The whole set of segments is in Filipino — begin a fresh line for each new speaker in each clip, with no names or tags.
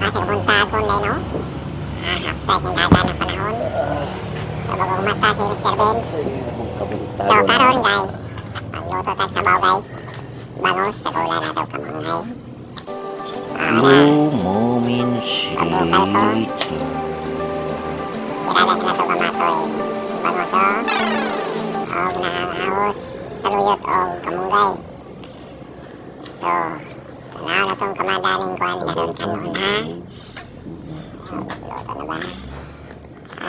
Masih pumunta akong day, no? Hapsay king daga na panahon. So, bagong mata si Mr. Benz. So, karon guys, magluto tag sabaw guys. Bangos sa kula na daw kamanghay.
Few moments
Pabukal ko.
later.
Kirada sila ito kamatoy. Bangos o. Og nangangahos sa luyot o kamunggay. So, tanaw na itong kamadaling kuhan. Kanon ha. Luto na ba?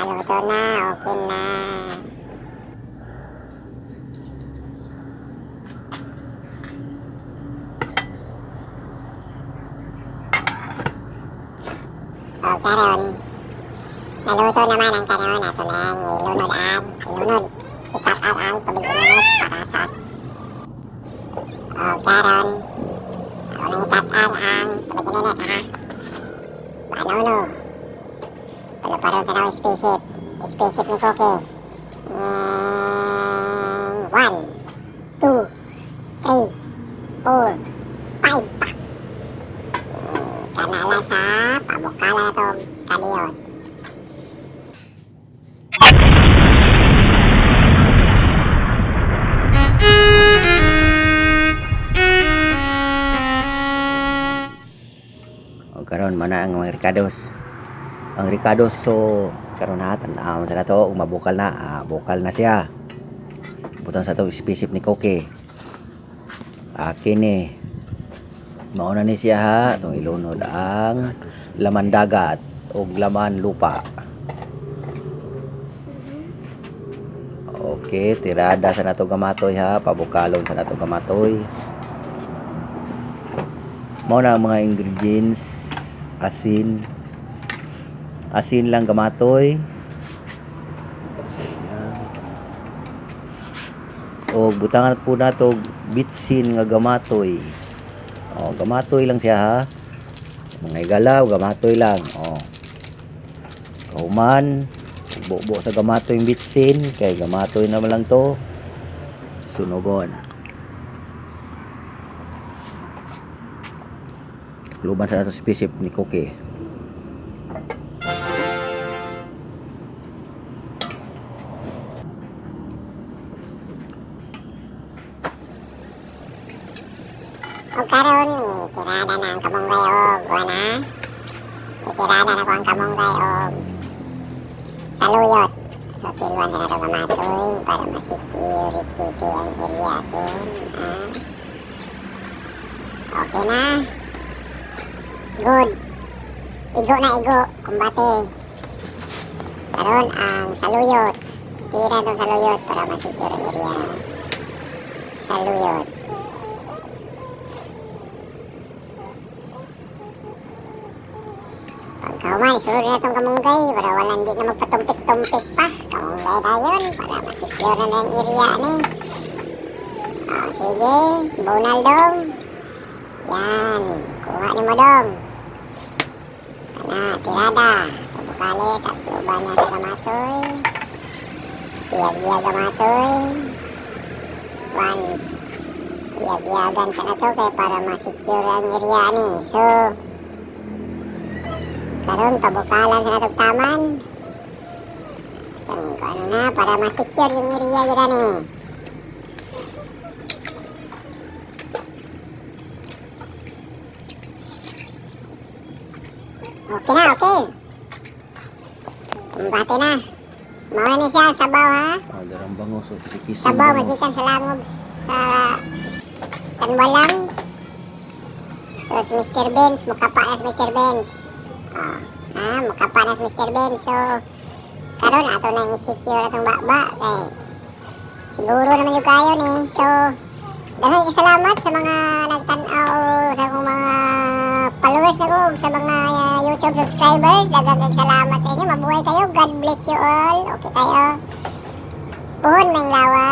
Luto na. Okay na. So, karon naluto naman ang kanon. Ato na yung ilunod. Itak out ang tubig inunod para sa karon ako nang itak out ang tubig inunod ha. Ano? Palo-paro sa daw spaceship. Spaceship ni Cookie. 1, 2, 3, 4, 5 pa. Kanala sa pabukala na ito kadiyot.
O karon mana ang mga Ricardos. Ang Ricardos so karon ha tan-aw na to ug mabukal na, bukal na siya. Butang sa to spaceship ni Cookie. Akin ni. Mauna ni siya ha, itong ilunod ang laman dagat o laman lupa. Okay, tirada sa nato gamatoy ha, pabukalon sa nato gamatoy. Mao na ang mga ingredients, asin lang gamatoy. O butangan po nato bitsin nga gamatoy. O, gamatoy lang siya ha. Mga igalaw, gamatoy lang. O. Kauman, buo sa gamatoy yung bitsin. Kaya gamatoy naman lang to. Sunugon. Luban sa nato spaceship ni Cookie.
O karon itirada na ang kamunggay og wala. Itirada na ko ang kamunggay og saluyot. So kilwan na ito kamatoy para ma-security ang area akin. Okay na. Good. Igo na igo. Kumbate. Karon ang saluyot. Itira itong saluyot para ma-secure ang area. Saluyot. Pagkauman, isunod na itong kamunggay para walang di na magpatumpik-tumpik pa. Kamunggay na yun para masecure na ang area ni. Sige, bunal dong. Yan, kuha ni mo dong. Tirada. Pabukalit at luban na sa gamatoy. Iyag-iyag gamatoy. Iyag-iyagan sa nato kay para masecure ang area ni. So, karon pabukalan sa natong taman. So, ano na, para ma-secure yung area yun na ni. Okay na, okay. Kumbate na. Mauna ni siya, sabaw ha.
Darang bangos o tikisin.
Sabaw, magikan sa langob sa tanwalang. So, si Mr. Benz, mukapa na si Mr. Benz. Mukapa na si Mr. Benz. So, karon ato na i-secure atong bakba. Kay, siguro naman yung kayo ni. So, daghang salamat sa mga nagtanaw, sa akong mga followers na ko, sa mga YouTube subscribers. Daghang salamat sa inyo. Mabuhay kayo. God bless you all. Okay kayo. Puhon may lawas.